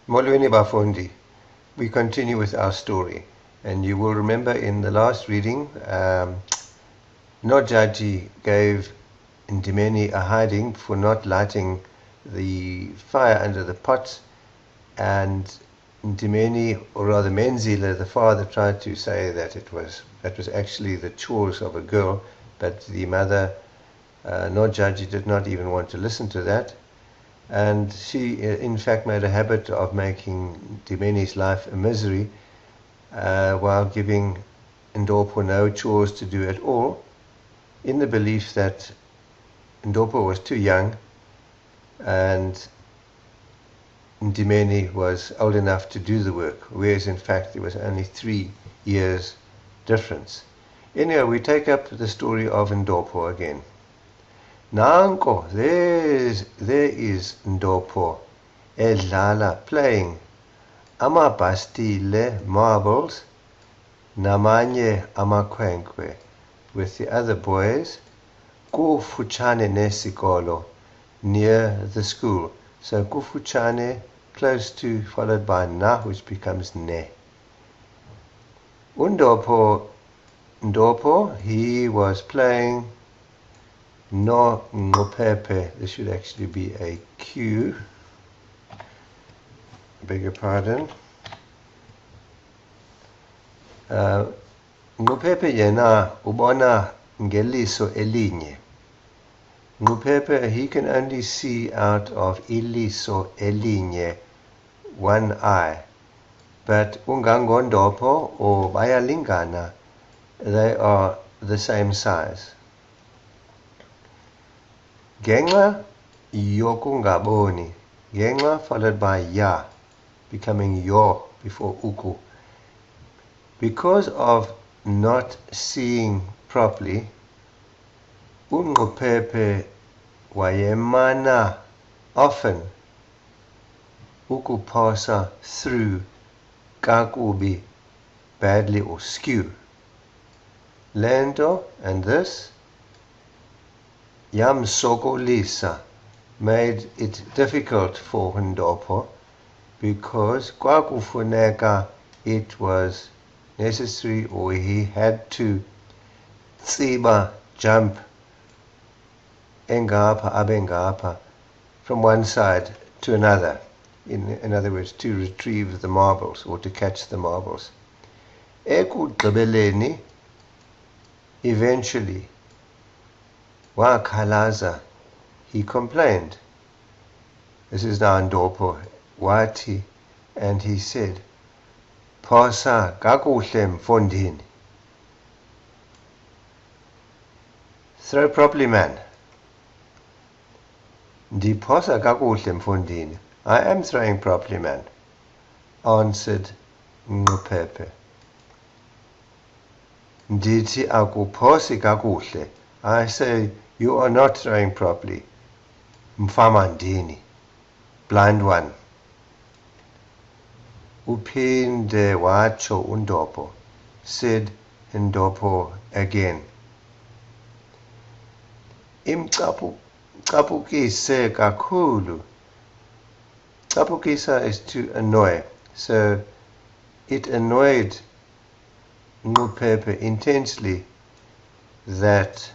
Molweni Bafundi, we continue with our story. And you will remember in the last reading, Nojaji gave Ndimeni a hiding for not lighting the fire under the pots, and Ndimeni, or rather Menzile, the father, tried to say that that was actually the chores of a girl, but the mother, Nojaji, did not even want to listen to that. And she, in fact, made a habit of making Ndimeni's life a misery while giving Ndorpo no chores to do at all, in the belief that Ndorpo was too young and Ndimeni was old enough to do the work, whereas in fact there was only 3 years difference. Anyway, we take up the story of Ndorpo again. Nanko, there is Ndorpo, edlala, playing amabhastile, marbles, namanye amakhwenkwe, with the other boys, kufutshane nesikolo, near the school. So kufutshane, close to, followed by na, which becomes ne. Ndorpo, he was playing no Nquphephe. This should actually be a Q. Beg your pardon. Nquphephe yena ubona ngeliso elinye. Nquphephe, he can only see out of iliso elinye, one eye. But ungangondorpo or bayalingana, they are the same size. Genxa yokungaboni. Genxa followed by ya, becoming yo before uku. Because of not seeing properly, uNquphephe wayemana often ukupasa through kakubi, badly or skew. Lento, and this, yamsokolisa, made it difficult for Ndorpo, because kwakufuneka, it was necessary, or he had to tsiba, jump, engapha abengapha, from one side to another. In other words, to retrieve the marbles or to catch the marbles. Ekugqibeleni, eventually, wakhalaza, he complained. This is now Ndorpo, wati, and he said, Phosa kakuhle mfondini. Throw properly, man. Ndiphosa kakuhle mfondini. I am throwing properly, man, answered Nquphephe. Ndithi akuphosi kakuhle. I say, you are not throwing properly. Mfamandini, blind one. Uphinde wacho uNdorpo, said Ndorpo again. Imcapukise kakhulu. Capukisa is to annoy. So it annoyed Nquphephe intensely that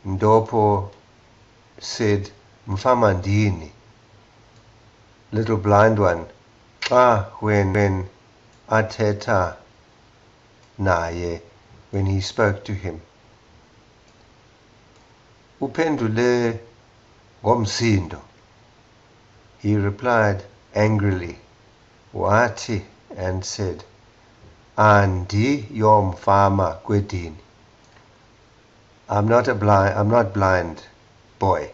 Ndorpo said Mfamandini, little blind one, when athetha naye, when he spoke to him. Upendule ngomsindo. He replied angrily, wati, and said, Andi yomfama kwedini. I'm not blind, boy.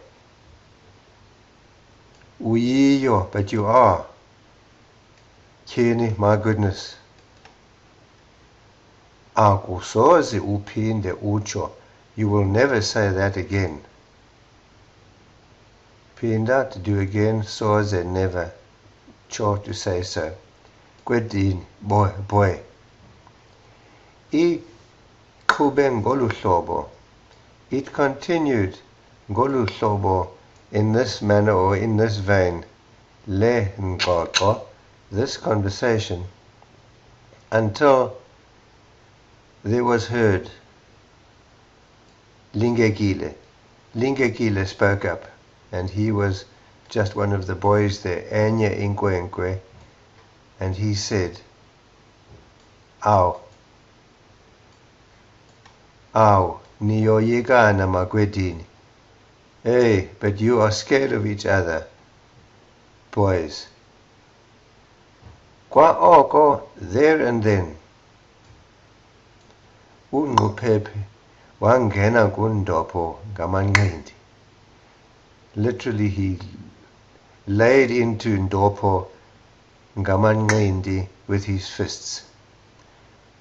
Uyiyo, but you are. Tyhini, my goodness. Akusoze uphinde ucho. You will never say that again. Pinda, to do again, soze, never. Cho, to say so. Kwedini, boy. Iqhube ngolu hlobo. It continued ngolu hlobo, in this manner or in this vein, le ngxoxo, this conversation, until there was heard Lingekile. Lingekile spoke up, and he was just one of the boys there, Anya Inkwenkwe, and he said, Aw, niyoyikana Magwedini. Hey, but you are scared of each other, boys. Kwa oko, there and then, uNquphephe wangena kuNdopho ngamanqindi. Literally, he laid into Ndopho ngamanqindi with his fists.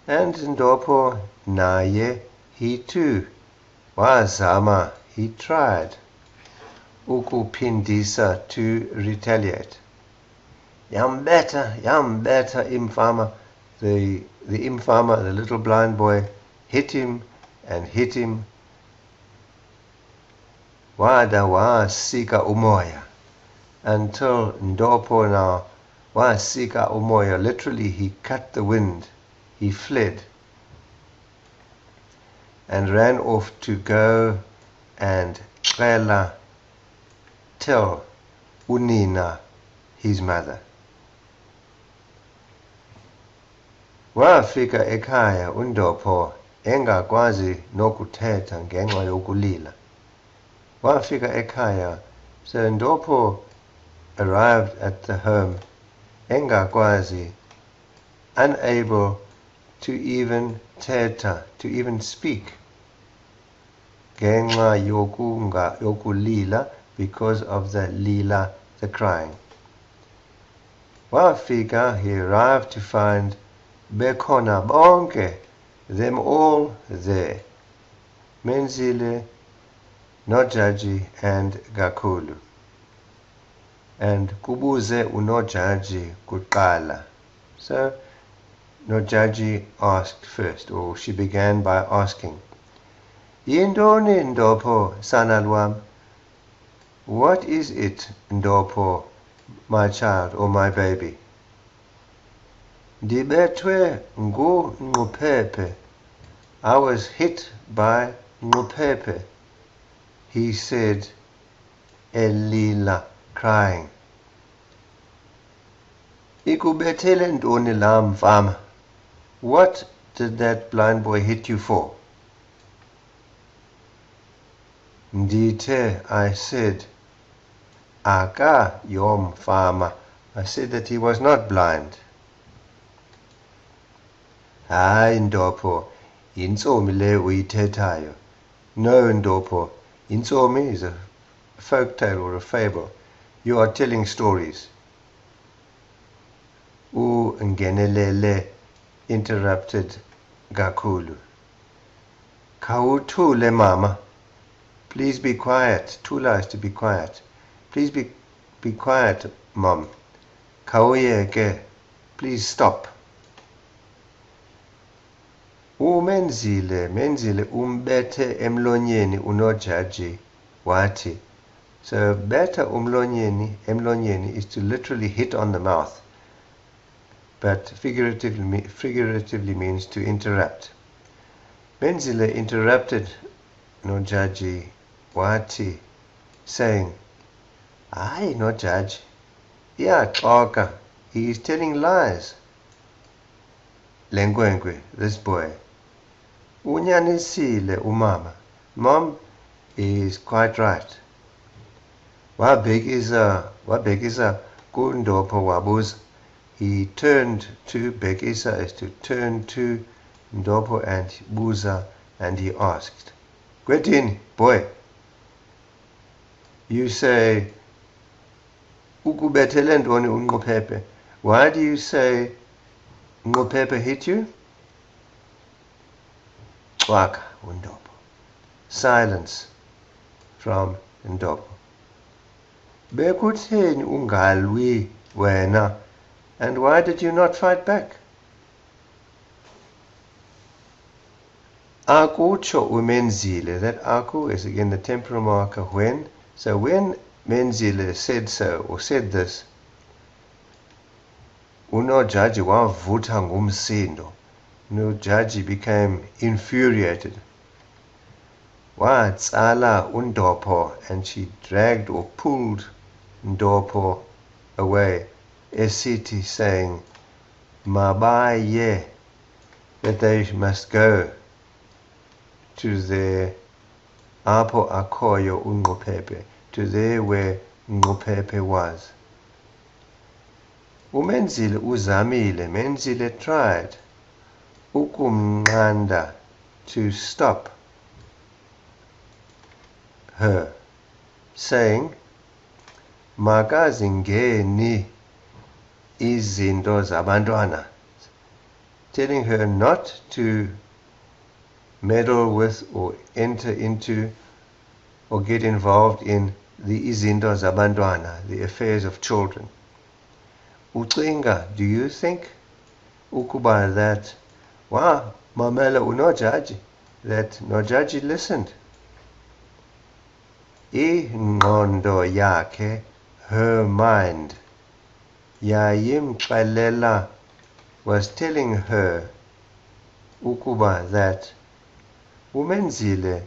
And Ndopho naye, he too, wazama, he tried ukuphindisa, to retaliate. Yambeta, Imfama. The Imfama, the little blind boy, hit him and hit him. Wada wasika umoya, until Ndopho now wasika umoya. Literally, he cut the wind. He fled and ran off to go and tell unina, his mother. Wafika ekhaya uNdopho engakwazi nokuthetha ngenxa yokulila. Wafika ekhaya, so Ndopho arrived at the home engakwazi, unable to even thetha, to even speak, ngenxa yokulila, because of the lila, the crying. Wafika, he arrived to find bekhona bonke, them all there, Menzile, Nojaji, and Gakhulu. And kubuze uNojaji kuqala. So Nojaji asked first, or she began by asking, Yindoni Ndopho, Sanalwam? What is it, Ndopho, my child or my baby? Ndibethwe nguNquphephe. I was hit by Nquphephe, he said, elila, crying. Ikubethele ntoni la mfama? What did that blind boy hit you for? Ndithe, I said, Aka yom mfama. I said that he was not blind. Hayi Ndopho, intsomi le uyithethayo. No, Ndopho, intsomi is a folk tale or a fable. You are telling stories. Ngenelele, interrupted Gakhulu. Khawuthule mama. Please be quiet. Thula is to be quiet. Please be quiet, Mom. Khawuyeke. Please stop. Menzile umbethe emlonyeni uNojaji wathi. So betha emlonyeni is to literally hit on the mouth, but figuratively means to interrupt. Menzile interrupted Nojaji wathi, saying, Hayi Nojaji, iyaxoka, he is telling lies. Lengwenkwe, this boy, unyanisile umama. Mom is quite right. Wabhekisa kuNdopho wabuza. He turned to Bekisa, is to turn to Ndopho, and buza, and he asked, Gwetini, boy, you say ukubethele ntoni uNquphephe? Why do you say Nquphephe hit you? Xwaka uNdopho. Silence from Ndopho. Bekutheni ungalwi wena? And why did you not fight back? Akutsho uMenzile. That aku is again the temporal marker when. So when Menzile said so, or said this, unojaji wavutha ngumsindo. Nojaji became infuriated. Watsala uNdopho, and she dragged or pulled Ndopho away, esithi, saying, Mabaye, that they must go to their Apo Akoyo uNquphephe, to there where Nquphephe was. uMenzile uzamile, Menzile tried ukumnqanda, to stop her, saying, makazingeni izinto zabantwana, telling her not to meddle with or enter into or get involved in the izinto zabantwana, the affairs of children. Ucinga, do you think ukuba that mamela unojaji, that nojaji listened? Ingqondo yakhe, her mind, yayimxelela, was telling her ukuba that uMenzile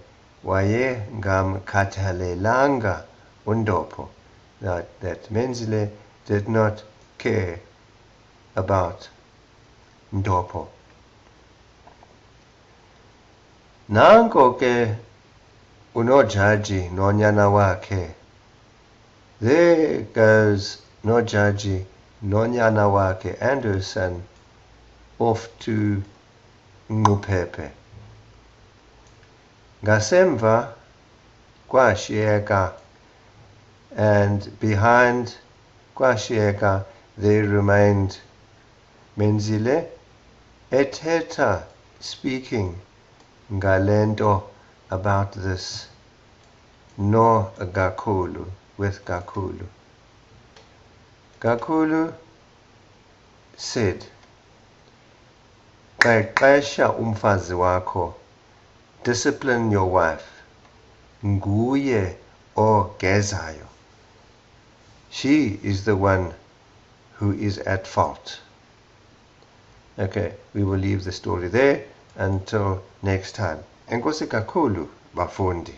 wayengamkhathalelanga uNdopho, that Menzile did not care about Ndopho. Nanko ke unojaji nonyana wakhe. There goes nojaji nonyana wakhe and her son off to Nquphephe. Ngasemva kwashiyeka, and behind kwashiyeka there remained Menzile ethetha, speaking ngalento, about this, no Gakhulu, with Gakhulu. Gakhulu said, qeqesha umfazi wakho, discipline your wife, nguye ogezayo. She is the one who is at fault. Okay, we will leave the story there until next time. Enkosi kakhulu, bafundi.